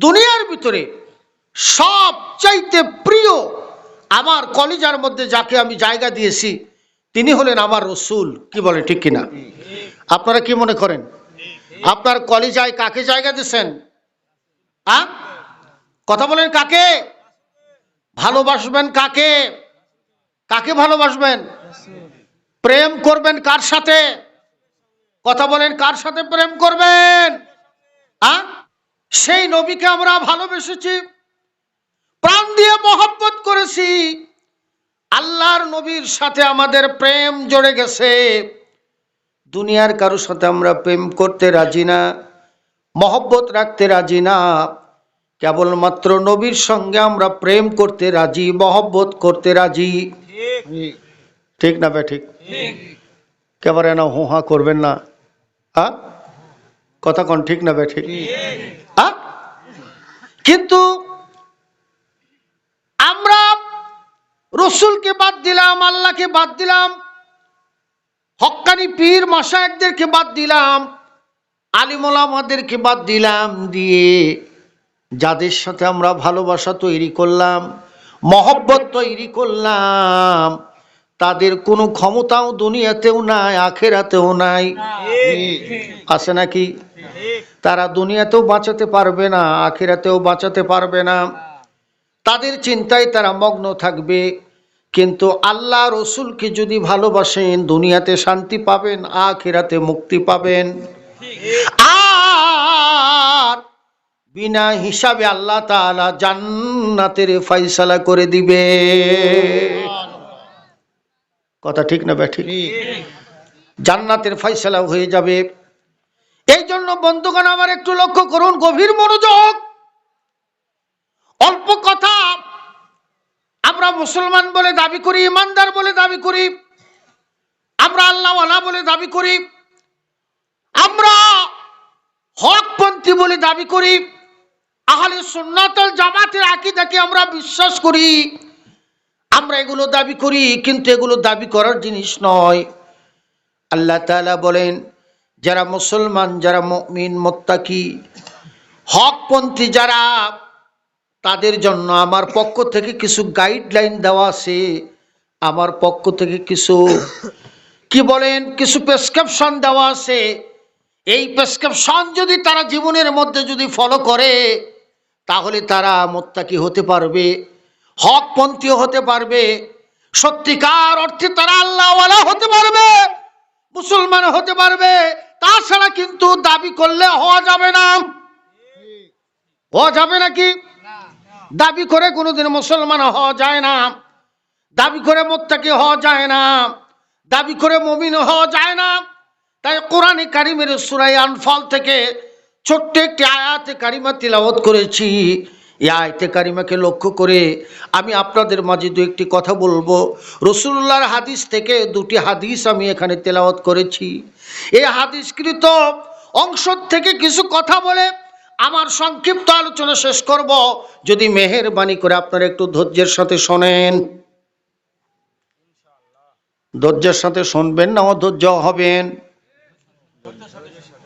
দুনিয়ার ভিতরে সবচাইতে প্রিয় আমার কলিজার মধ্যে যাকে আমি জায়গা দিয়েছি তিনি হলেন আমার রসুল। কি বলে ঠিক কিনা? আপনারা কি মনে করেন? আপনার কলিজায় কাকে জায়গা দিয়েছেন? কথা বলেন, কাকে ভালোবাসবেন? কাকে কাকে ভালোবাসবেন? প্রেম করবেন কার সাথে? কথা বলেন, কার সাথে প্রেম করবেন? সেই নবীকে আমরা ভালোবেসেছি, প্রাণ দিয়ে মহব্বত করেছি। আল্লাহর নবীর সাথে আমাদের প্রেম জড়ে গেছে। দুনিয়ার কারোর সাথে আমরা প্রেম করতে রাজি না, মহব্বত রাখতে রাজি না। কেবলমাত্র নবীর সঙ্গে আমরা প্রেম করতে রাজি, মহব্বত করতে রাজি। ঠিক না বে ঠিক? কেবারে না হুহা করবেন না, কথা কোন ঠিক না বে ঠিক? কিন্তু আমরা রসুলকে বাদ দিলাম, আল্লাহকে বাদ দিলাম, হক্কানি পীর মাশায়েখদেরকে বাদ দিলাম, আলিম ওলামাদেরকে বাদ দিলাম, দিয়ে যাদের সাথে আমরা ভালোবাসা তৈরি করলাম, মহব্বত তৈরি করলাম, তাদের কোনো ক্ষমতাও দুনিয়াতেও নাই, আখেরাতেও নাই। আছে নাকি? তারা দুনিয়াতেও বাঁচাতে পারবে না, আখেরাতেও বাঁচাতে পারবে না। তাদের চিন্তায় তারা মগ্ন থাকবে। কিন্তু আল্লাহ রসুলকে যদি ভালোবাসেন, দুনিয়াতে শান্তি পাবেন, আখিরাতে মুক্তি পাবেন। আর বিনা হিসাবে আল্লাহ তাআলা জান্নাতের ফয়সালা করে দিবে। কথা ঠিক না ব্যাঠিক? জান্নাতের ফয়সালা হয়ে যাবে। এই জন্য বন্ধুগণ আমার একটু লক্ষ্য করুন, গভীর মনোযোগ। অল্প কথা আমরা মুসলমান বলে দাবি করি, ইমানদার বলে দাবি করি, আমরা আল্লাহওয়ালা বলে দাবি করি, আমরা হকপন্থী বলে দাবি করি, আহলে সুন্নাত ওয়াল জামাতের আকীদাকে আমরা বিশ্বাস করি, আমরা এগুলো দাবি করি। কিন্তু এগুলো দাবি করার জিনিস নয়। আল্লাহ তাআলা বলেন, যারা মুসলমান, যারা মুমিন, মুত্তাকি, হকপন্থী যারা, তাদের জন্য আমার পক্ষ থেকে কিছু গাইডলাইন দেওয়া আছে, আমার পক্ষ থেকে কিছু কি বলেন, কিছু প্রেসক্রিপশন দেওয়া আছে। এই প্রেসক্রিপশন যদি তারা জীবনের মধ্যে যদি ফলো করে, তাহলে তারা মুত্তাকি হতে পারবে, হকপন্থী হতে পারবে, সত্যিকার অর্থে তারা আল্লাহওয়ালা হতে পারবে, মুসলমান হতে পারবে। তাছাড়া কিন্তু দাবি করলে হওয়া যাবে না। হওয়া যাবে নাকি? দাবি করে কোনোদিন মুসলমান হওয়া যায় না, দাবি করে মুত্তাকি হওয়া যায় না, দাবি করে মুমিন হওয়া যায় না। তাই কোরআনে কারিমের সূরা আনফাল থেকে ছোট্ট একটি আয়াতে কারিমা তিলাওয়াত করেছি। এই আয়াতে কারিমাকে লক্ষ্য করে আমি আপনাদের মাঝে দু একটি কথা বলবো। রাসূলুল্লাহর হাদিস থেকে দুটি হাদিস আমি এখানে তেলাওয়াত করেছি। এই হাদিসকৃত অংশ থেকে কিছু কথা বলে আমার সংক্ষিপ্ত আলোচনা শেষ করব। যদি মেহেরবানি করে আপনারা একটু ধৈর্যের সাথে শোনেন। ধৈর্যের সাথে শুনবেন না অধৈর্য হবেন?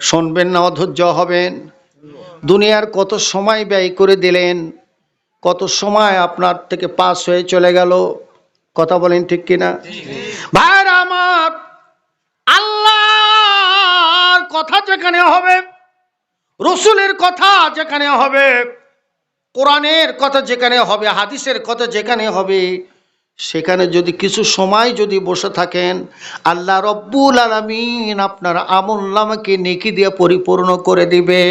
শুনবেন না অধৈর্য হবেন? দুনিয়ার কত সময় ব্যয় করে দিলেন, কত সময় আপনার থেকে পাস হয়ে চলে গেল। কথা বলেন ঠিক কিনা? ভাইরা আমার, আল্লাহর কথা যেখানে হবে, রসুলের কথা যেখানে হবে, কোরআনের কথা যেখানে হবে, হাদিসের কথা যেখানে হবে, সেখানে যদি কিছু সময় যদি বসে থাকেন, আল্লাহ রব্বুল আলামিন আপনার আমলনামাকে নেকি দিয়ে পরিপূর্ণ করে দিবে।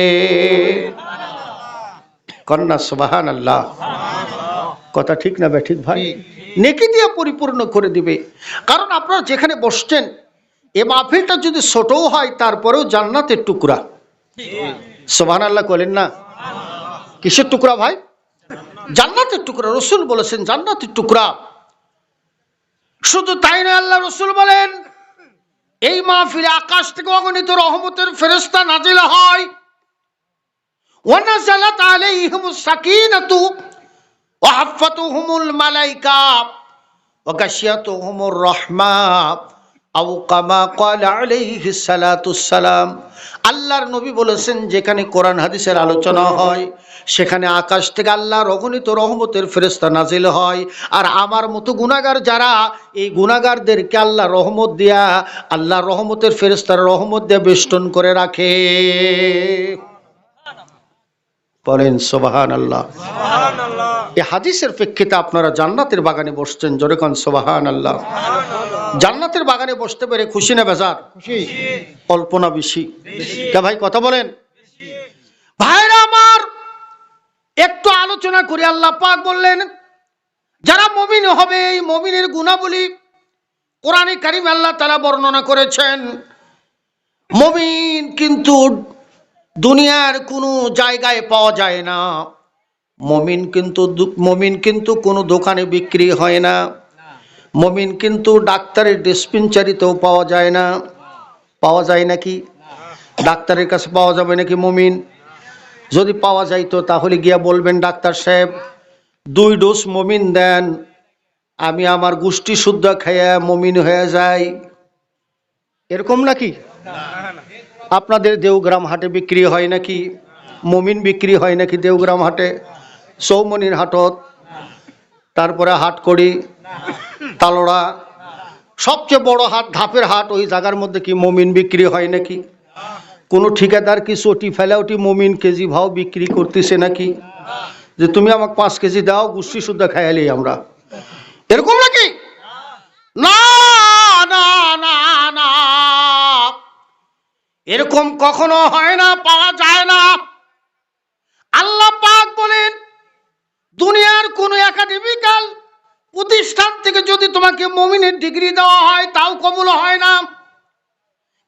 কন্যা সুবহানাল্লাহ। কথা ঠিক না ঠিক ভাই? নেকি দিয়ে পরিপূর্ণ করে দিবে। কারণ আপনারা যেখানে বসছেন, এ মাহফিলটা যদি ছোটও হয়, তারপরেও জান্নাতের টুকরা। সুবহানাল্লাহ বলেন না? কিসের টুকরা ভাই? জান্নাতের টুকরা। রসুল বলেছেন জান্নাতের টুকরা। শুধু তাই নয়, আল্লাহ রসুল বলেন এই মাহফিলে আকাশ থেকে অগণিত রহমতের ফেরেশতা নাজিল হয়। ওয়া নাযালাত আলাইহিমুস সাকিনাতু ওয়া হাফাতুহুমুল মালায়েকা ওয়া গাশিয়াতুহুমুর রাহমা আও কামা ক্বালা আলাইহিস সালাতুস সালাম। আল্লাহর নবী বলেছেন, যেখানে কোরআন হাদিসের আলোচনা হয় সেখানে আকাশ থেকে আল্লাহর অগণিত রহমতের ফেরেশতা নাজিল হয়। আর আমার মতো গুনাহগার যারা, এই গুনাহগারদেরকে আল্লাহ রহমত দিয়া, আল্লাহর রহমতের ফেরেশতার রহমত দিয়ে বেষ্টন করে রাখে। বলেন সুবহানাল্লাহ। এই হাদিসের প্রেক্ষিতে আপনারা জান্নাতের বাগানে বসছেন, জোরে কোন সুবহানাল্লাহ। জান্নাতের বাগানে বসতে পেরে খুশি না বেজার? খুশি। অল্প না বেশি? কে ভাই কথা বলেন। ভাইরা আমার, একটু আলোচনা করি। আল্লাহ পাক বললেন, যারা মুমিন হবে এই মুমিনের গুণাবলী কোরআনে কারিমে আল্লাহ তাআলা বর্ণনা করেছেন। মুমিন কিন্তু দুনিয়ার কোনো জায়গায় পাওয়া যায় না। মুমিন কিন্তু কোনো দোকানে বিক্রি হয় না। মুমিন কিন্তু ডাক্তারের ডিসপেন্সারিতেও পাওয়া যায় না। পাওয়া যায় নাকি? ডাক্তারের কাছে পাওয়া যাবে নাকি মুমিন? যদি পাওয়া যাইতো তাহলে গিয়া বলবেন, ডাক্তার সাহেব 2 ডোজ মুমিন দেন, আমি আমার গোষ্ঠী শুদ্ধ খাইয়া মুমিন হয়ে যাই। এরকম নাকি? আপনাদের দেওগ্রাম হাটে বিক্রি হয় নাকি মুমিন? বিক্রি হয় নাকি দেওগ্রাম হাটে, চৌমনির হাটত, তারপরে হাটকড়ি, তালোড়া, সবচেয়ে বড় হাট ধাপের হাট, ওই জায়গার মধ্যে কি মুমিন বিক্রি হয় নাকি? কোনো ঠিকাদার কি চটি ফেলাওটি মুমিন কেজি ভাও বিক্রি করতেছে নাকি, যে তুমি আমাকে 5 কেজি দাও, গোষ্ঠী শুদ্ধ খাইয়ালি আমরা? এরকম নাকি? না না না না, এরকম কখনো হয় না, পাওয়া যায় না। আল্লাহ পাক বলেন, দুনিয়ার কোন একাডেমিক্যাল প্রতিষ্ঠান থেকে যদি তোমাকে মুমিনের ডিগ্রি দেওয়া হয় তাও কবুল হয় না।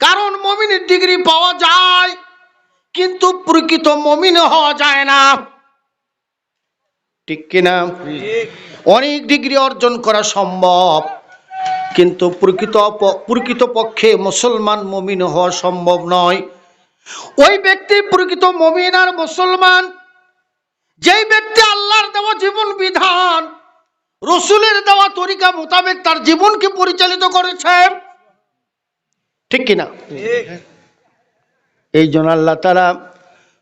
কারণ মুমিনের ডিগ্রি পাওয়া যায় কিন্তু প্রকৃত মুমিন হওয়া যায় না। ঠিক কিনা? অনেক ডিগ্রি অর্জন করা সম্ভব কিন্তু প্রকৃত পক্ষে মুসলমান মুমিন হওয়া সম্ভব নয়। ওই ব্যক্তি প্রকৃত মুমিন আর মুসলমান যেই ব্যক্তি আল্লাহর দেওয়া জীবন বিধান, রসুলের দেওয়া তরিকা মোতাবেক তার জীবনকে পরিচালিত করেছে। ঠিক কিনা? এই জন্য আল্লাহ তাআলা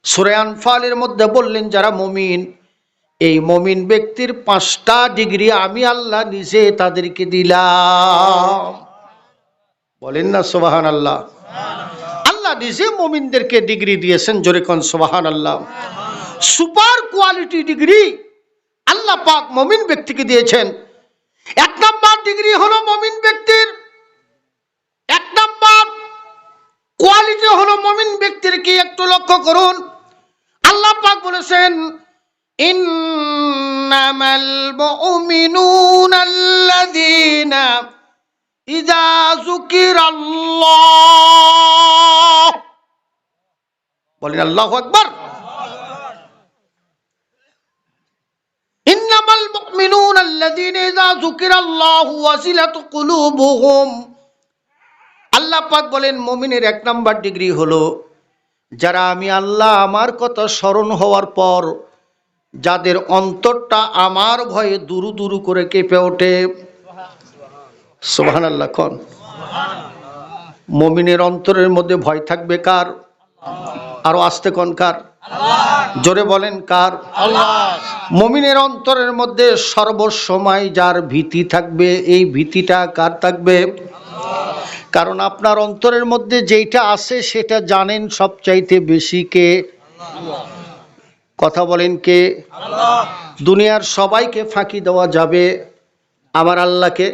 সূরা আনফালের মধ্যে বললেন, যারা মুমিন, এই মুমিন ব্যক্তির 5টা ডিগ্রি আমি আল্লাহ নিজে তাদেরকে দিলাম। বলেন না সুবহানাল্লাহ। আল্লাহ নিজে মুমিনদেরকে ডিগ্রি দিয়েছেন, জোরে কোন সুবহানাল্লাহ। সুপার কোয়ালিটি ডিগ্রি আল্লাহ পাক মুমিন ব্যক্তিকে দিয়েছেন। 1 নাম্বার ডিগ্রি হলো মুমিন ব্যক্তির, 1 নাম্বার কোয়ালিটি হলো মুমিন ব্যক্তির কি, একটু লক্ষ্য করুন। আল্লাহ পাক বলেছেন, ইন্নামাল মুমিনুনা আল্লাযীনা ইযা যুকিরাল্লাহ, বলেন আল্লাহু আকবার। ইন্নামাল মুমিনুনা আল্লাযীনা ইযা যুকিরাল্লাহু ওয়াজিলাত কুলুবুহুম। আল্লাহ পাক বলেন, মুমিনের 1 নাম্বার ডিগ্রি হলো যারা আমি আল্লাহ আমার কথা স্মরণ হওয়ার পর যাদের অন্তরটা আমার ভয়ে দুরু দুরু করে কেঁপে ওঠে। সুবহানাল্লাহ কোন। মুমিনের অন্তরের মধ্যে ভয় থাকবে কার? আরো আস্তে কোন কার? জোরে বলেন কার? আল্লাহ। মুমিনের অন্তরের মধ্যে সর্বসময় যার ভীতি থাকবে, এই ভীতিটা কার থাকবে? কারণ আপনার অন্তরের মধ্যে যেটা আছে সেটা জানেন সবচাইতে বেশি কে? কথা বলেন কে? আল্লাহ। দুনিয়ার সবাইকে ফাঁকি দেওয়া যাবে, আবার আল্লাহকে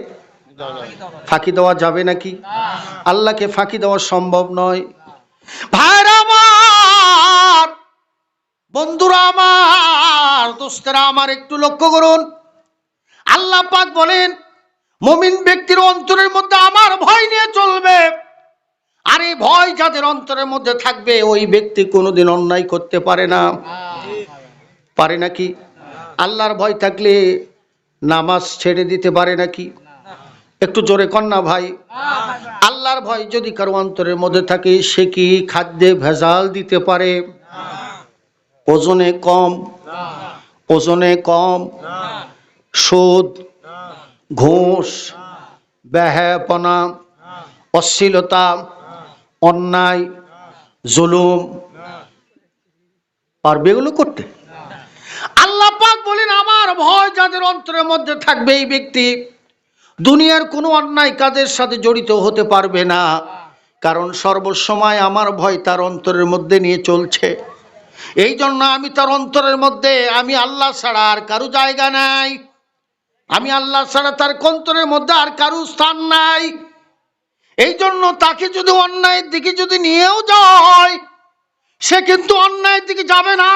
ফাঁকি দেওয়া যাবে নাকি? আল্লাহকে ফাঁকি দেওয়া সম্ভব নয়। ভাইরা আমার, বন্ধুরা আমার, দোস্তেরা আমার, একটু লক্ষ্য করুন। আল্লাহ পাক বলেন, মুমিন ব্যক্তির অন্তরের মধ্যে আমার ভয় নিয়ে চলবে। আর এই ভয় যাদের অন্তরের মধ্যে থাকবে ওই ব্যক্তি কোনোদিন অন্যায় করতে পারে না। পারে নাকি? আল্লাহর ভয় থাকলে নামাজ ছেড়ে দিতে পারে নাকি? একটু জোরে কর না ভাই। আল্লাহর ভয় যদি কারো অন্তরের মধ্যে থাকে সে কি খাদ্যে ভেজাল দিতে পারে? ওজনে কম, সুদ, ঘুষ, বেহায়াপনা, অশ্লীলতা, অন্যায়, জুলুম পারবে এগুলো করতে? আল্লাহ পাক বলেন আমার ভয় যাদের অন্তরের মধ্যে থাকবে এই ব্যক্তি দুনিয়ার কোনো অন্যায় কাজের সাথে জড়িত হতে পারবে না, কারণ সর্বসময় আমার ভয় তার অন্তরের মধ্যে নিয়ে চলছে। এই জন্য আমি তার অন্তরের মধ্যে আমি আল্লাহ ছাড়া আর কারো জায়গা নাই, আমি আল্লাহ ছাড়া তার অন্তরের মধ্যে আর কারো স্থান নাই। এই জন্য তাকে যদি অন্যায়ের দিকে যদি নিয়েও যায় সে কিন্তু অন্যায়ের দিকে যাবে না,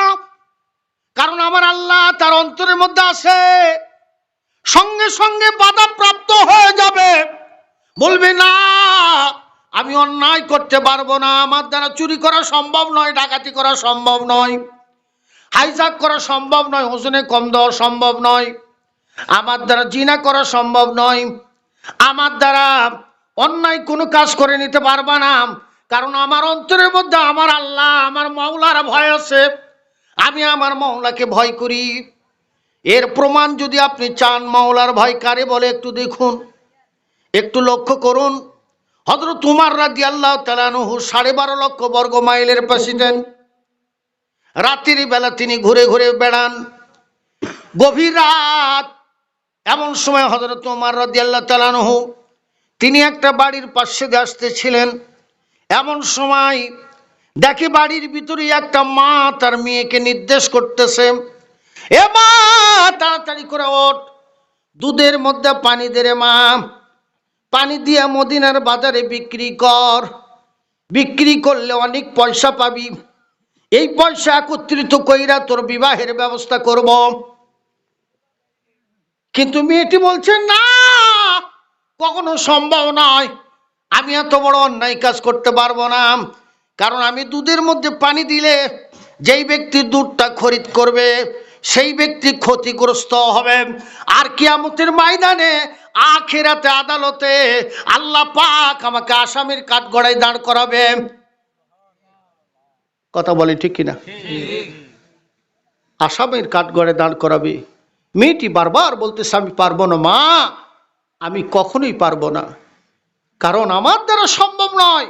কারণ আমার আল্লাহ তার অন্তরের মধ্যে আছে। সঙ্গে সঙ্গে বাধা প্রাপ্ত হয়ে যাবে, বলবে না আমি অন্যায় করতে পারবো না, আমার দ্বারা চুরি করা সম্ভব নয়, ডাকাতি করা সম্ভব নয়, হাইজাক করা সম্ভব নয়, ওজনে কম দেওয়া সম্ভব নয়, আমার দ্বারা জিনা করা সম্ভব নয়, আমার দ্বারা অন্যায় কোনো কাজ করে নিতে পারবা না, কারণ আমার অন্তরের মধ্যে আমার আল্লাহ আমার মাওলার ভয় আছে, আমি আমার মাওলাকে ভয় করি। এর প্রমাণ যদি আপনি চান মাওলার ভয় কারে বলে একটু দেখুন, একটু লক্ষ্য করুন। হযরত উমর রাদিয়াল্লাহু তাআলা আনহু 12.5 লক্ষ বর্গ মাইলের প্রেসিডেন্ট। রাতের বেলা তিনি ঘুরে ঘুরে বেড়ান, গভীর রাত, এমন সময় হযরত উমর রাদিয়াল্লাহু তাআলা আনহু তিনি একটা বাড়ির পাশে দিয়ে আসতেছিলেন। এমন সময় দেখে বাড়ির ভিতরে একটা মা তার মেয়েকে নির্দেশ করতেছে, এ মা তাড়াতাড়ি করে ওঠ, দুধের মধ্যে পানি দে রে মা, পানি দিয়ে মদিনার বাজারে বিক্রি কর, বিক্রি করলে অনেক পয়সা পাবি, এই পয়সা একত্রিত কইরা তোর বিবাহের ব্যবস্থা করব। কিন্তু মেয়েটি বলছে না, কখনো সম্ভব নয়, আমি এত বড় অন্যায় কাজ করতে পারবো না, কারণ আমি দুধের মধ্যে পানি দিলে যেই ব্যক্তি দুধটা খরিদ করবে সেই ব্যক্তি ক্ষতিগ্রস্ত হবে, আর কিয়ামতের ময়দানে আখিরাতে আদালতে আল্লাহ পাক আমাকে আসামির কাঠগড়ায় দাঁড় করাবে। কথা বলে ঠিক কিনা? আসামির কাঠগড়ায় দাঁড় করাবে। মেয়েটি বারবার বলতেছে আমি পারবো না মা, আমি কখনোই পারবো না, কারণ আমার দ্বারা সম্ভব নয়।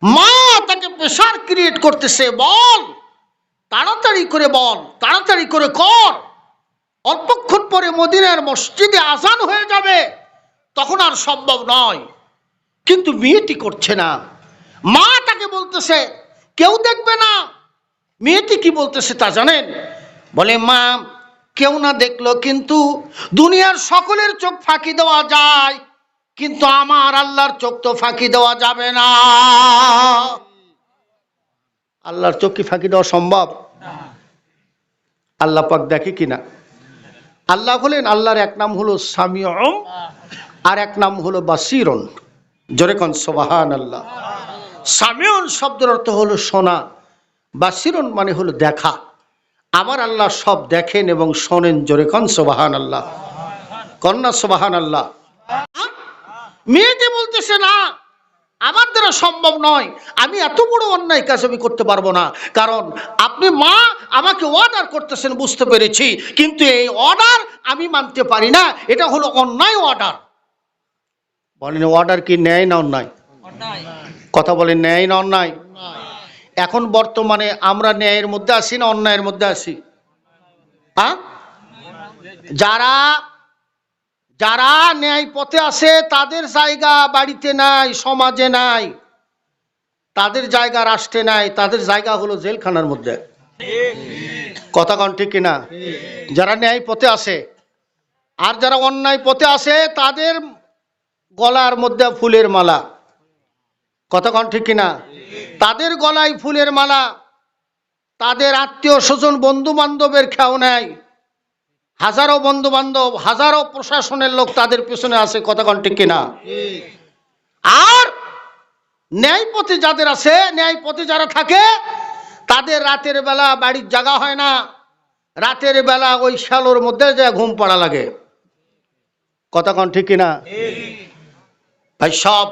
মা তাকে প্রেশার ক্রিয়েট করতেছে, বল তাড়াতাড়ি করে বল, তাড়াতাড়ি করে কর, অল্পক্ষণ পরে মদিনার মসজিদে আজান হয়ে যাবে, তখন আর সম্ভব নয়। কিন্তু মেয়েটি করছে না, মা তাকে বলতেছে কেউ দেখবে না। মেয়েটি কি বলতেছে তা জানেন? বলে মা কেউ না দেখলো, কিন্তু দুনিয়ার সকলের চোখ ফাঁকি দেওয়া যায়, কিন্তু আমার আল্লাহর চোখ তো ফাঁকি দেওয়া যাবে না। আল্লাহর চোখ কি ফাঁকি দেওয়া সম্ভব? আল্লাহ পাক দেখে কিনা? আল্লাহ হলেন, আল্লাহর এক নাম হলো সামিউন আর এক নাম হলো বাসিরুন। জোরে কোন সুবহানাল্লাহ। সামিউন শব্দের অর্থ হলো শোনা, বাসিরুন মানে হলো দেখা। আমার আল্লাহ সব দেখেন এবং শোনেন। জোরে কোন সুবহানাল্লাহ, কন্যা সুবহানাল্লাহ। মেয়েটি বলতেছে না আমার দ্বারা সম্ভব নয়, আমি এত বড় অন্যায় কাজ আমি করতে পারবো না, কারণ আপনি মা আমাকে অর্ডার করতেছেন বুঝতে পেরেছি, কিন্তু এই অর্ডার আমি মানতে পারি না, এটা হলো অন্যায় অর্ডার। বলেন অর্ডার কি ন্যায় না অন্যায়? কথা বলেন ন্যায় না অন্যায়? এখন বর্তমানে আমরা ন্যায়ের মধ্যে আছি না অন্যায়ের মধ্যে আছি? যারা যারা ন্যায় পথে আছে তাদের জায়গা বাড়িতে নাই, সমাজে নাই, তাদের জায়গা রাষ্ট্রে নাই, তাদের জায়গা হলো জেলখানার মধ্যে। কথা কোন ঠিক কিনা? যারা ন্যায় পথে আছে, আর যারা অন্যায় পথে আছে তাদের গলার মধ্যে ফুলের মালা। কথা কোন ঠিক কিনা? তাদের গলায় ফুলের মালা, তাদের আত্মীয় স্বজন বন্ধু বান্ধবের খেয়াও নেয়, হাজারো বন্ধু বান্ধব হাজারো প্রশাসনের লোক তাদের পেছনে আছে। কথা কোন ঠিক কিনা? আর ন্যায় পথে যাদের আছে, ন্যায় পথে যারা থাকে, তাদের রাতের বেলা বাড়ির জায়গা হয় না, রাতের বেলা ওই শ্যালোর মধ্যে যে ঘুম পড়া লাগে। কথা কোন ঠিক কিনা? ভাই সব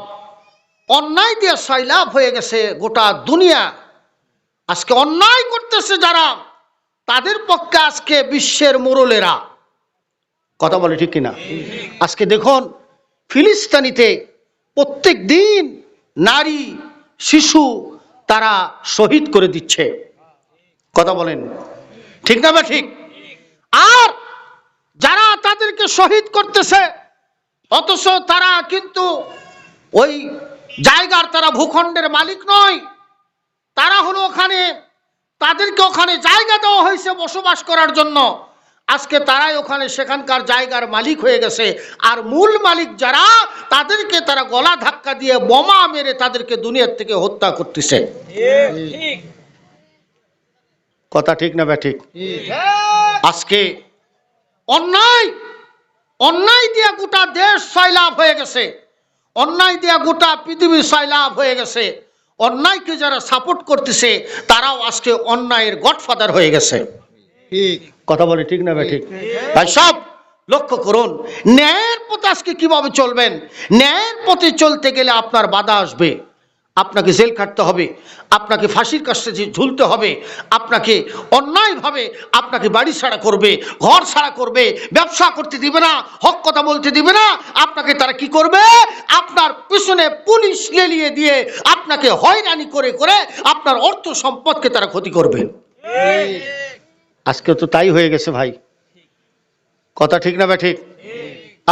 অন্যায় দিয়ে সয়লাভ হয়ে গেছে গোটা দুনিয়া। আজকে অন্যায় করতেছে যারা, তাদের পক্ষে আজকে বিশ্বের মোড়লেরা। কথা বলে ঠিক কিনা? আজকে দেখুন ফিলিস্তিনিতে প্রত্যেক দিন নারী শিশু তারা শহীদ করে দিচ্ছে। কথা বলেন ঠিক না বা ঠিক? আর যারা তাদেরকে শহীদ করতেছে অথচ তারা কিন্তু ওই জায়গার, তারা ভূখণ্ডের মালিক নয়, তারা হলো ওখানে, তাদেরকে ওখানে জায়গা দেওয়া হয়েছে বসবাস করার জন্য। আজকে তারাই ওখানে সেখানকার জায়গার মালিক হয়ে গেছে। আর মূল মালিক যারা, তাদেরকে তারা গলা ধাক্কা দিয়ে বোমা মেরে তাদেরকে দুনিয়ার থেকে হত্যা করতেছে। কথা ঠিক না ব্যাঠিক? আজকে অন্যায় অন্যায় দিয়া গোটা দেশ সয়লাভ হয়ে গেছে, অন্যায় দিয়া গোটা পৃথিবী সয়লাভ হয়ে গেছে। অন্যায়কে যারা সাপোর্ট করতেছে তারাও আজকে অন্যায়ের গডফাদার হয়ে গেছে। কথা বলে ঠিক না ব্যাঠিক? ভাই সব লক্ষ্য করুন, ন্যায়ের পথে আজকে কিভাবে চলবেন। ন্যায়ের পথে চলতে গেলে আপনার বাধা আসবে, আপনাকে জেল কাটতে হবে, আপনাকে ফাঁসির কাছে ঝুলতে হবে, আপনাকে অন্যায়ভাবে আপনাকে বাড়ি ছাড়া করবে, ঘর ছাড়া করবে, ব্যবসা করতে দিবে না, হক কথা বলতে দিবে না। আপনাকে তারা কি করবে? আপনার পিছনে পুলিশ লেলিয়ে দিয়ে আপনাকে হয়রানি করে করে আপনার অর্থ সম্পদকে তারা ক্ষতি করবে। আজকে তো তাই হয়ে গেছে ভাই। কথা ঠিক না ব্যাঠিক?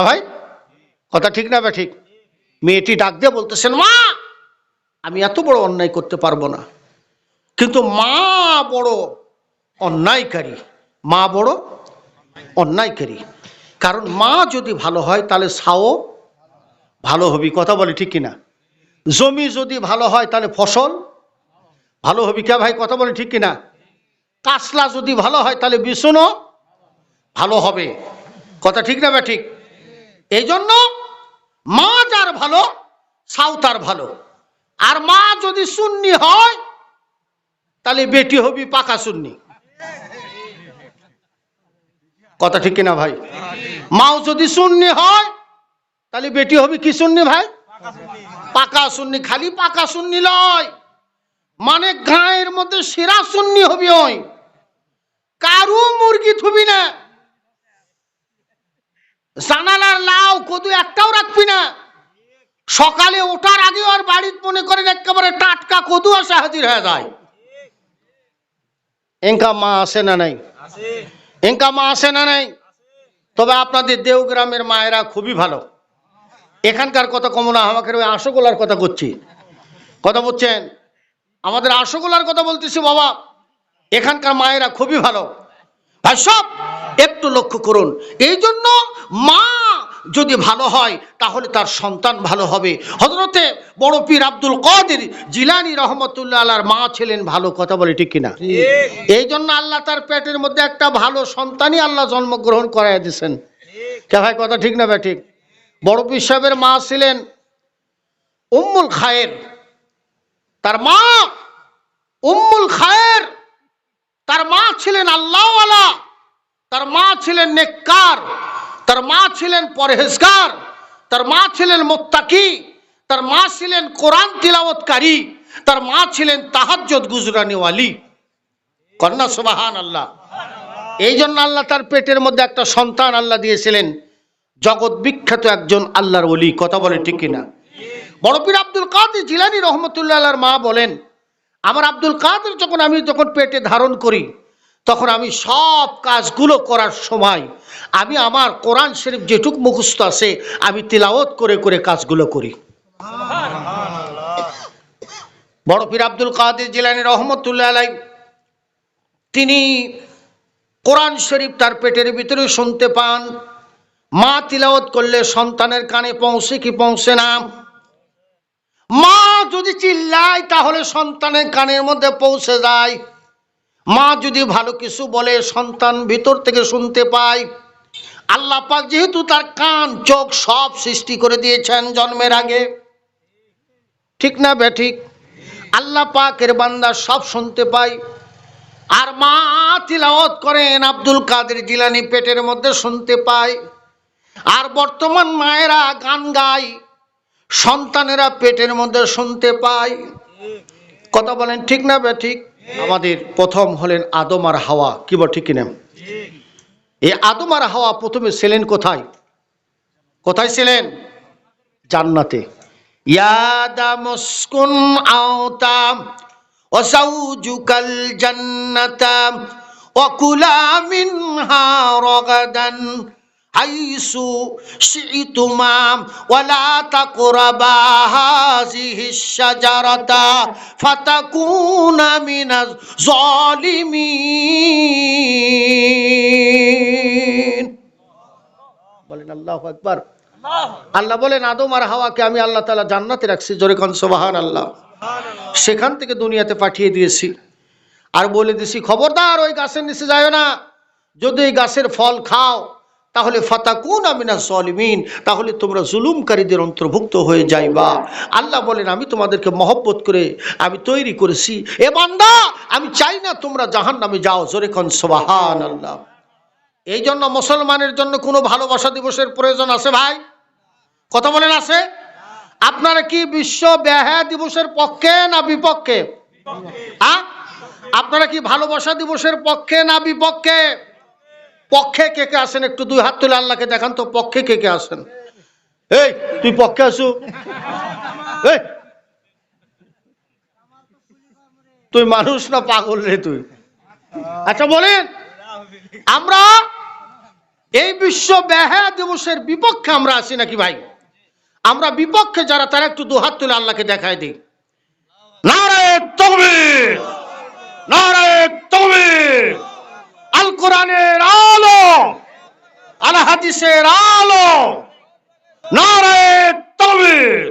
ভাই কথা ঠিক না ব্যাঠিক? মেয়েটি ডাক দিয়ে বলতেছেন, মা আমি এত বড় অন্যায় করতে পারবো না, কিন্তু মা বড় অন্যায়কারী, মা বড় অন্যায়কারী। কারণ মা যদি ভালো হয় তাহলে ছাও ভালো হবে। কথা বলে ঠিক কিনা? জমি যদি ভালো হয় তাহলে ফসল ভালো হবে। কে ভাই কথা বলে ঠিক কিনা? কাসলা যদি ভালো হয় তাহলে বিছুনও ভালো হবে। কথা ঠিক না বা ঠিক? এই জন্য মা যার ভালো, ছাও তার ভালো। আর মা যদি সুন্নি হয় তাহলে বেটি হবি পাকা সুন্নি। কথা ঠিক কিনা ভাই? মাও যদি সুন্নি হয় তাহলে বেটি হবি কি সুন্নি ভাই? পাকা সুন্নি। খালি পাকা সুন্নি লয়, মানে গায়ের মধ্যে সেরা সুন্নি হবি। ওই কারু মুরগি থুবি না, জানালার লাউ কদু একটাও রাখবি না। সকালে ওঠার আগে আর বাড়িতে মনে করেন একেবারে টাটকা কদু আসে হাজির হয়ে যায়। এঙ্কা মা আসে না নাই? এঙ্কা মা আসে না নাই? তবে আপনাদের দেওগ্রামের মায়েরা খুবই ভালো। এখানকার কথা কম না, আমাকে ওই আশোকোলার কথা করছি। কথা বলছেন? আমাদের আশোকোলার কথা বলতেছি বাবা। এখানকার মায়েরা খুবই ভালো ভাই। সব একটু লক্ষ্য করুন। এই জন্য মা যদি ভালো হয় তাহলে তার সন্তান ভালো হবে। হযরতে বড় পীর আব্দুল কাদের জিলানী রহমতুল্লাহ আলাইহির মা ছিলেন ভালো। কথা বলে ঠিক কিনা? এই জন্য আল্লাহ তার পেটের মধ্যে একটা ভালো সন্তানই আল্লাহ জন্মগ্রহণ করাই দিয়েছেন। কে ভাই কথা ঠিক না ভাই ঠিক? বড় পীর সাহেবের মা ছিলেন উম্মুল খায়ের, তার মা উম্মুল খায়ের। তার মা ছিলেন আল্লাহওয়ালা, তার মা ছিলেন নেককার, তার মা ছিলেন পরহেজগার, তার মা ছিলেন মুত্তাকি, তার মা ছিলেন কোরআন তিলাওয়াতকারী, তার মা ছিলেন তাহাজ্জুদ গুজরানিওয়ালি। কন্যা সুবহানাল্লাহ। এই জন্য আল্লাহ তার পেটের মধ্যে একটা সন্তান আল্লাহ দিয়েছিলেন, জগৎ বিখ্যাত একজন আল্লাহর ওলি। কথা বলে ঠিক কিনা? বড় পীর আব্দুল কাদের জিলানী রহমতুল্লাহ আলাইহির মা বলেন, আমার আব্দুল কাদের আমি যখন পেটে ধারণ করি তখন আমি সব কাজগুলো করার সময় আমি আমার কোরআন শরীফ যেটুক মুখস্থ আছে আমি তিলাওয়াত করে করে কাজগুলো করি। বড় পীর আব্দুল কাদের জিলানী রহমতুল্লাহ আলাইহি তিনি কোরআন শরীফ তার পেটের ভিতরে শুনতে পান। মা তিলাওয়াত করলে সন্তানের কানে পৌঁছে কি পৌঁছে না? মা যদি চিল্লায় তাহলে সন্তানের কানের মধ্যে পৌঁছে যায়। মা যদি ভালো কিছু বলে সন্তান ভিতর থেকে শুনতে পায়। আল্লাহ পাক যেহেতু তার কান চোখ সব সৃষ্টি করে দিয়েছেন জন্মের আগে, ঠিক না বেঠিক? আল্লাহ পাকের বান্দা সব শুনতে পায়। আর মা তিলাওয়াত করেন আব্দুল কাদের জিলানী পেটের মধ্যে শুনতে পায়। আর বর্তমান মায়েরা গান গায়, সন্তানেরা পেটের মধ্যে শুনতে পায়। কথা বলেন ঠিক না বেঠিক? আমাদের প্রথম হলেন আদম আর হাওয়া। কি বল ঠিক কিনা? এই আদম আর হাওয়া প্রথমে ছিলেন কোথায়? কোথায় ছিলেন? জান্নাতে। ইয়া দামুসকুন আওতা ওয়া যাওজুকাল জান্নাতা ওয়া কুলা মিনহা রাগাদান হাইসু শি'তুমা ওয়া লা তাকরাবা হাযিহিশ শাজারাতা ফাতাকুনা মিনাজ জালিমিন। বলেন আল্লাহু আকবার। আল্লাহ বলেন আদম আর হাওয়াকে আমি আল্লাহ তাআলা জান্নাতে রাখছি, জোরে কোন সুবহানাল্লাহ। সেখান থেকে দুনিয়াতে পাঠিয়ে দিয়েছি আর বলে দিয়েছি খবরদার ওই গাছের নিচে যাও না, যদি এই গাছের ফল খাও তাহলে ফাতাকুনা মিনাজ জালিমিন, তাহলে তোমরা জুলুমকারীদের অন্তর্ভুক্ত হয়ে যাইবা। আল্লাহ বলেন আমি তোমাদেরকে মহব্বত করে আমি তৈরি করেছি, এ বান্দা আমি চাই না তোমরা জাহান্নামে যাও, জোরে কোন সুবহানাল্লাহ। এই জন্য মুসলমানের জন্য কোনো ভালোবাসা দিবসের প্রয়োজন আছে ভাই? কথা বলেন আছে? আপনারা কি বিশ্ব বেহায়া দিবসের পক্ষে না বিপক্ষে? আপনারা কি ভালোবাসা দিবসের পক্ষে না বিপক্ষে? পক্ষে কে কে আছেন একটু দুই হাত তুলে আল্লাহকে দেখান তো, পক্ষে কে কে আছেন? এই তুই পক্ষে আসু, তুই মানুষ না পাগল রে তুই? আচ্ছা বলেন, আমরা এই বিশ্ব বেহায়া দিবসের বিপক্ষে আমরা আছি নাকি ভাই? আমরা বিপক্ষে যারা তারা একটু দুহাত তুলে আল্লাহকে দেখায় দিই। নারায়ে তাকবীর, নারায়ে তাকবীর। আল কোরআনের আলো, আল হাদিসের আলো, নারায়ে তাকবীর।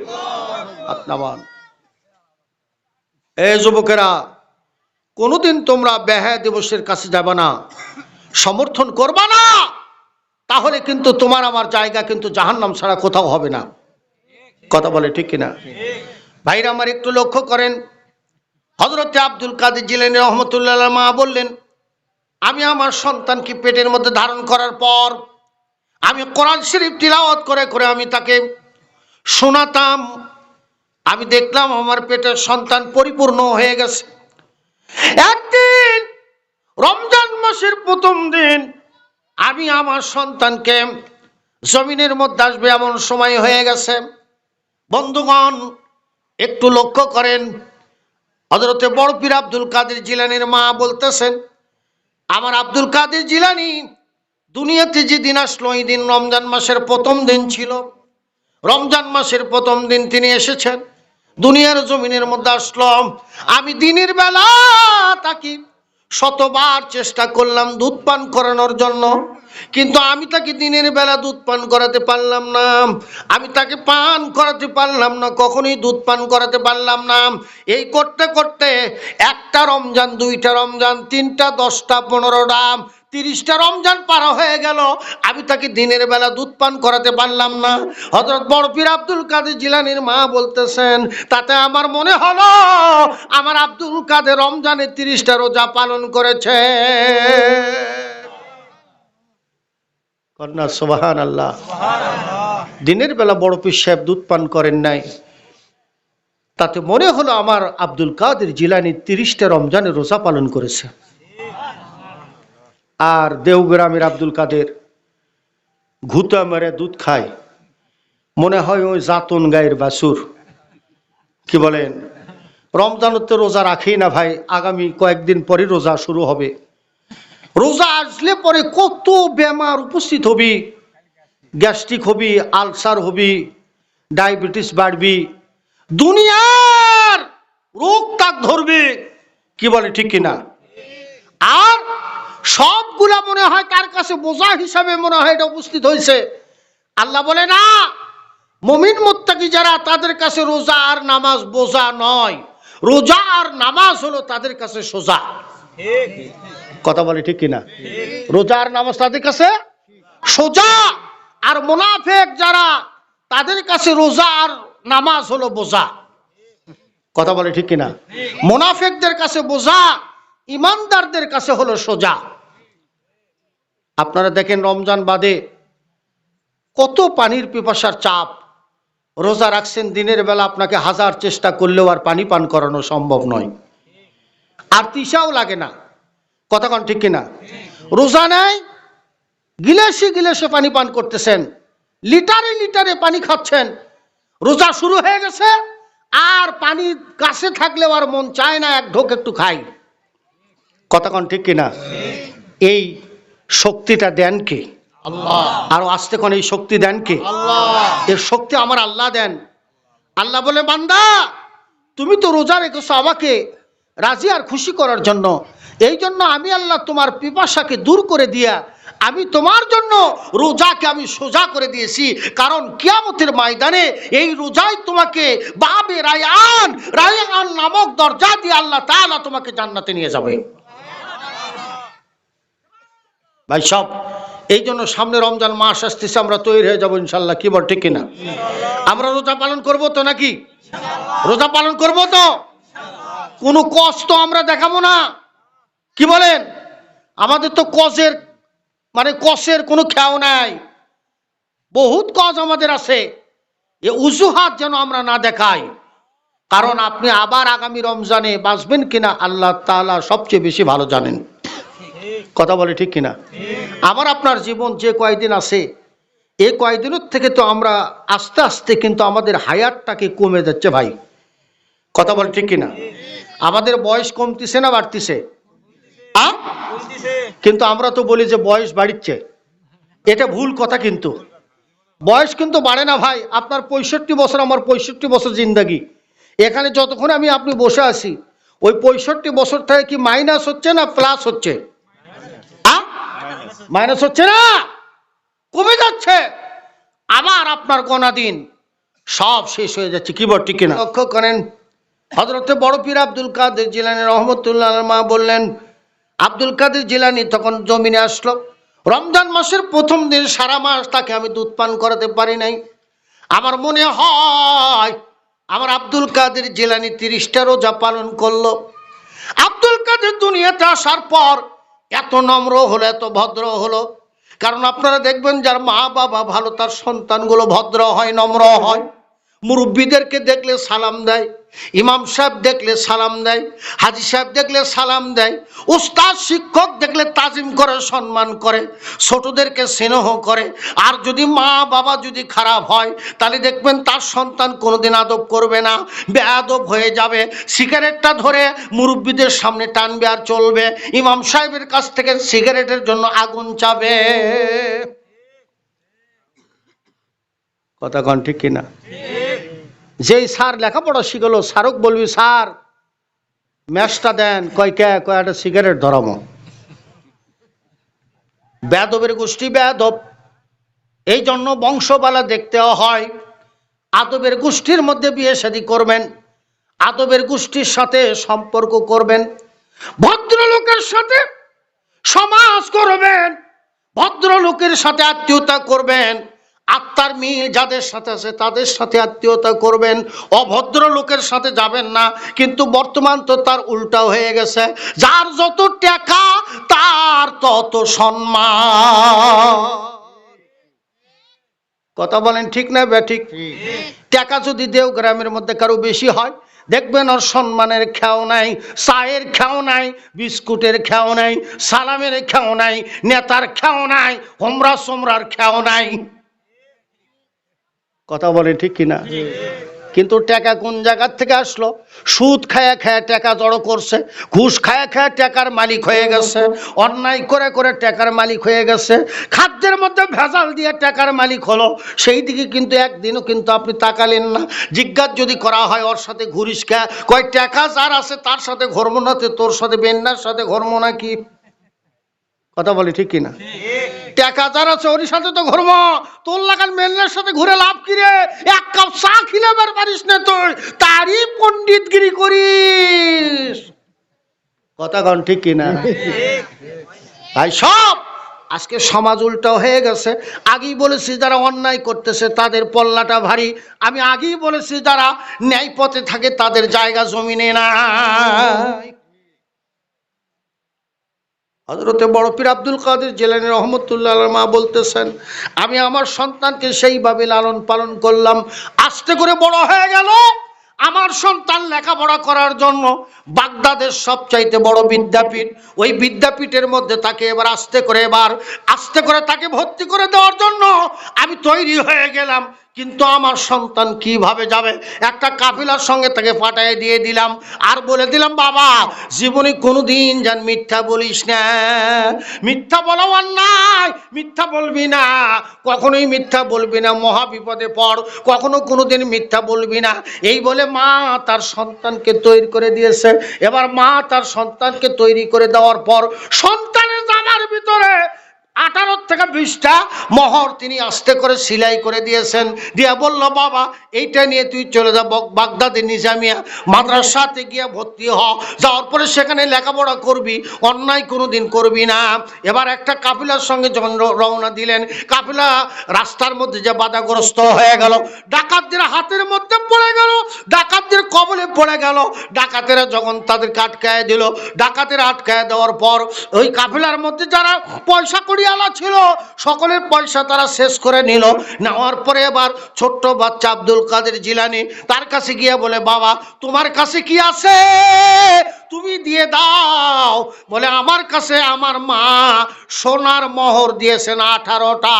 আপনার এই যুবকেরা, কোনোদিন তোমরা বেহায়া দিবসের কাছে যাবে না, সমর্থন করবা না, তাহলে কিন্তু তোমার আমার জায়গা কিন্তু জাহান্নাম ছাড়া কোথাও হবে না। কথা বলে ঠিক কিনা ভাইরা আমার? একটু লক্ষ্য করেন, হযরত আব্দুল কাদের জিলানী রাহমাতুল্লাহ আলাইহি মা বললেন আমি আমার সন্তানকে পেটের মধ্যে ধারণ করার পর আমি কোরআন শরীফ তিলাওয়াত করে করে আমি তাকে শোনাতাম। আমি দেখলাম আমার পেটের সন্তান পরিপূর্ণ হয়ে গেছে। একদিন রমজান মাসের প্রথম দিন আমি আমার সন্তানকে জমিনের মধ্যে আসবে এমন সময় হয়ে গেছে। বন্ধুগণ একটু লক্ষ্য করেন, হযরতে বড় পীর আব্দুল কাদের জিলানীর মা বলতেছেন আমার আব্দুল কাদের জিলানী দুনিয়াতে যেদিন আসলো ওই দিন রমজান মাসের প্রথম দিন ছিল। রমজান মাসের প্রথম দিন তিনি এসেছেন, দুনিয়ার জমিনের মধ্যে আসলো। আমি দিনের বেলা তাকে শতবার চেষ্টা করলাম দুধ পান করানোর জন্য, কিন্তু আমি তাকে দিনের বেলা দুধ পান করাতে পারলাম না। আমি তাকে পান করাতে পারলাম না, কখনোই দুধ পান করাতে পারলাম না। এই করতে করতে একটা রমজান, দুইটা রমজান, তিনটা, 10টা, 15টা, 30টা রমজান পার হয়ে গেল, আমি তাকে দিনের বেলা দুধ পান করাতে পারলাম না। হযরত বড় পীর আব্দুল কাদের জিলানীর মা বলতেছেন তাতে আমার মনে হলো আমার আব্দুল কাদের রমজানে 30টা রোজা পালন করেছে। কন্যা সুবহানাল্লাহ। দিনের বেলা বড় পীর সাহেব দুধ পান করেন নাই, তাতে মনে হলো আমার আব্দুল কাদের জিলানী 30টা রমজানের রোজা পালন করেছে। আর দেওগ্রামের আব্দুল কাদের ঘুতা মেরে দুধ খায়, মনে হয় ওই জাতন গায়ের বাছুর। কি বলেন? রমজানতে রোজা রাখি না ভাই, আগামী কয়েকদিন পরে রোজা শুরু হবে। রোজা আসলে পরে কত বেমার উপস্থিত হবি, গ্যাস্ট্রিক হবি, আলসার হবি, ডায়াবেটিস বাড়বি, দুনিয়ার রোগ তাক ধরবে। কি বলে ঠিক কিনা? আর সবগুলা মনে হয় তার কাছে বোঝা হিসাবে মনে হয় এটা উপস্থিত হয়েছে। আল্লাহ বলে না, মুমিন মুত্তাকি যারা তাদের কাছে রোজা আর নামাজ বোঝা নয়, রোজা আর নামাজ হলো তাদের কাছে সোজা। কথা বলে ঠিক কিনা? রোজা আর নামাজ তাদের কাছে সোজা, আর মুনাফিক যারা তাদের কাছে রোজা আর নামাজ হলো বোঝা। কথা বলে ঠিক কিনা? মুনাফিকদের কাছে বোঝা, ইমানদারদের কাছে হলো সোজা। আপনারা দেখেন রমজান বাদে কত পানির পিপাসার চাপ। রোজা রাখছেন, দিনের বেলা আপনাকে হাজার চেষ্টা করলেও আর পানি পান করানো সম্ভব নয়, আর তৃষাও লাগে না। কথা কোন ঠিক কিনা? রোজা নাই, গিলাসে গিলাসে পানি পান করতেছেন, লিটারে লিটারে পানি খাচ্ছেন, রোজা শুরু হয়ে গেছে, আর পানি কাছে থাকলেও আর মন চায় না এক ঢোক একটু খাই। কথা কোন ঠিক কিনা? এই শক্তিটা দেন কে? আল্লাহ। আর আস্তে কোন এই শক্তি দেন কে? আল্লাহ। এর শক্তি আমার আল্লাহ দেন। আল্লাহ বলে, বান্দা তুমি তো রোজা রেখেছো আমাকে রাজি আর খুশি করার জন্য, এই জন্য আমি আল্লাহ তোমার পিপাসাকে দূর করে দিয়া আমি তোমার জন্য রোজাকে আমি সোজা করে দিয়েছি। কারণ কিয়ামতের ময়দানে এই রোজাই তোমাকে বাবে রায়ান, রায়ান নামক দরজা দিয়ে আল্লাহ তাআলা তোমাকে জান্নাতে নিয়ে যাবে। ভাই সব এই জন্য সামনে রমজান মাস আসতেছে, আমরা তৈরি হয়ে যাবো ইনশাল্লাহ। কি বল ঠিক কিনা? আমরা রোজা পালন করবো তো নাকি? রোজা পালন করবো তো? কোনো কষ্ট আমরা দেখাবো না। কি বলেন? আমাদের তো কসের কোনো খেয়াও নাই, বহুত কজ আমাদের আছে। এ উজুহাত যেন আমরা না দেখাই। কারণ আপনি আবার আগামী রমজানে বাঁচবেন কিনা আল্লাহ তাআলা সবচেয়ে বেশি ভালো জানেন। কথা বলে ঠিক কিনা? আবার আপনার জীবন যে কয়দিন আছে, এই কয়দিনের থেকে তো আমরা আস্তে আস্তে কিন্তু আমাদের হায়াতটাকে কমে যাচ্ছে ভাই। কথা বলে ঠিক কিনা? আমাদের বয়স কমতিছে না বাড়তিছে? কিন্তু আমরা তো বলি যে বয়স বাড়ছে, এটা ভুল কথা। কিন্তু বয়স কিন্তু বাড়ে না ভাই। আপনার 65 বছর, আমার 65 বছর জিন্দাগি। এখানে যতক্ষণ আপনি বসে আছি, ওই 65 বছর থেকে কি মাইনাস হচ্ছে না প্লাস হচ্ছে? মাইনাস হচ্ছে না, কমে যাচ্ছে। আবার আপনার গোনা দিন সব শেষ হয়ে যাচ্ছে। কি বল ঠিক কিনা? লক্ষ্য করেন, হযরতে বড় পীর আব্দুল কাদের জিলানী রহমতুল্লাহ আলাইহি মা বললেন, আব্দুল কাদের জিলানী তখন জমিনে আসলো। রমজান মাসের প্রথম দিন সারা মাস তাকে আমি দুধ পান করাতে পারি নাই। আমার মনে হয় আমার আব্দুল কাদের জিলানী 30টা রোজা পালন করলো। আব্দুল কাদের দুনিয়াতে আসার পর এত নম্র হলো, এত ভদ্র হলো। কারণ আপনারা দেখবেন যার মা বাবা ভালো, তার সন্তানগুলো ভদ্র হয়, নম্র হয়। মুরব্বীদেরকে দেখলে সালাম দেয়, ইমাম সাহেব দেখলে সালাম দেয়, হাজি সাহেব দেখলে সালাম দেয়, উস্তাদ শিক্ষক দেখলে তাজিম করে, সম্মান করে, ছোটদেরকে স্নেহ করে। আর যদি মা বাবা যদি খারাপ হয়, তাহলে দেখবেন তার সন্তান কোনোদিন আদব করবে না, বেয়াদব হয়ে যাবে। সিগারেটটা ধরে মুরব্বীদের সামনে টানবে আর চলবে। ইমাম সাহেবের কাছ থেকে সিগারেটের জন্য আগুন চাবে। কথা কন ঠিক কিনা? যেই স্যার লেখাপড়া শিখলো, স্যারক বলবি স্যার ম্যাচটা দেন, কয়টা সিগারেট ধরামো। বেয়াদবের গোষ্ঠী বেয়াদব। এই জন্য বংশবালা দেখতে হয়। আদবের গোষ্ঠীর মধ্যে বিয়ে শাদী করবেন, আদবের গোষ্ঠীর সাথে সম্পর্ক করবেন, ভদ্রলোকের সাথে সমাজ করবেন, ভদ্রলোকের সাথে আত্মীয়তা করবেন। আত্মার মিল যাদের সাথে আছে তাদের সাথে আত্মীয়তা করবেন, অভদ্র লোকের সাথে যাবেন না। কিন্তু বর্তমান তো তার উল্টা হয়ে গেছে, যার যত টাকা তার তত সম্মান। কথা বলেন ঠিক না ব্যাঠিক? টাকা যদি দেওগ্রামের মধ্যে কারো বেশি হয়, দেখবেন ওর সম্মানের খেয়াও নাই, চায়ের খেয়াও নাই, বিস্কুটের খেয়াও নাই, সালামের খেয়াও নাই, নেতার খেয়াও নাই, হোমরা সোমরার খেয়াও নাই। কথা বলে ঠিক কিনা? কিন্তু টাকা কোন জায়গার থেকে আসলো? সুদ খায়া খায়া টাকা জড়ো করছে, ঘুষ খায়া খায়া টাকার মালিক হয়ে গেছে, অন্যায় করে করে টাকার মালিক হয়ে গেছে, খাদ্যের মধ্যে ভেজাল দিয়ে টাকার মালিক হলো। সেই দিকে কিন্তু একদিনও কিন্তু আপনি তাকালেন না। জিজ্ঞাসা যদি করা হয় ওর সাথে ঘুরিস খা, কয় টাকা যার আছে তার সাথে ঘরমো না, তোর সাথে বেন্নার সাথে ঘরমো নাকি? কথা বলি ঠিক কিনা? টাকা যার আছে ওর সাথে তো ঘুরবো, তোর লাগান মেন্নার সাথে ঘুরে লাভ কি রে? এক কাপ চা খিলাবার পারিস না তুই, তারই পণ্ডিতগিরি করিস। কথা কন ঠিক কিনা? ভাই সব আজকে সমাজ উল্টো হয়ে গেছে। আগেই বলেছি যারা অন্যায় করতেছে তাদের পল্লাটা ভারী। আমি আগেই বলেছি যারা ন্যায় পথে থাকে তাদের জায়গা জমিনে নাই। হযরতে বড় পীর আব্দুল কাদের জিলানী রহমতুল্লাহ আলাইহি মা বলতেছেন, আমি আমার সন্তানকে সেইভাবে লালন পালন করলাম, আস্তে করে বড় হয়ে গেল। আমার সন্তান লেখাপড়া করার জন্য বাগদাদের সবচাইতে বড় বিদ্যাপীঠ, ওই বিদ্যাপীঠের মধ্যে তাকে এবার আস্তে করে তাকে ভর্তি করে দেওয়ার জন্য আমি তৈরি হয়ে গেলাম। কিন্তু আমার সন্তান কিভাবে যাবে? একটা কাফিলার সঙ্গে তাকে পাঠিয়ে দিয়ে দিলাম, আর বলে দিলাম বাবা জীবনে কোনোদিন যেন মিথ্যা বলিস না, মিথ্যা বলা অন্যায়, মিথ্যা বলবি না, কখনোই মিথ্যা বলবি না, মহা বিপদে পড়, কখনো কোনোদিন মিথ্যা বলবি না। এই বলে মা তার সন্তানকে তৈরি করে দিয়েছে। এবার মা তার সন্তানকে তৈরি করে দেওয়ার পর সন্তানের জামার ভিতরে 18 থেকে 20টা মোহর তিনি আস্তে করে সেলাই করে দিয়েছেন, দিয়া বলল বাবা এইটা নিয়ে তুই চলে যা বাগদাদের নিজামিয়া মাদ্রাসাতে গিয়ে ভর্তি হ, যাওয়ার পরে সেখানে লেখাপড়া করবি, অন্যায় কোনোদিন করবি না। এবার একটা কাফিলার সঙ্গে যখন রওনা দিলেন, কাফিলা রাস্তার মধ্যে যে বাধাগ্রস্ত হয়ে গেল, ডাকাতদের হাতের মধ্যে পড়ে গেল, ডাকাতদের কবলে পড়ে গেল। ডাকাতেরা যখন তাদেরকে আটকায় দিল, ডাকাতেরা আটকায় দেওয়ার পর ওই কাফিলার মধ্যে যারা পয়সা কড়িওয়ালা ছিল সকলের পয়সা তারা শেষ করে নিল। নেওয়ার পরে এবার ছোট্ট বাচ্চা আব্দুল কাদের জিলানী তার কাছে গিয়ে বলে বাবা তোমার কাছে কি আছে তুমি দিয়ে দাও। বলে আমার কাছে আমার মা সোনার মোহর দিয়েছেন 18টা।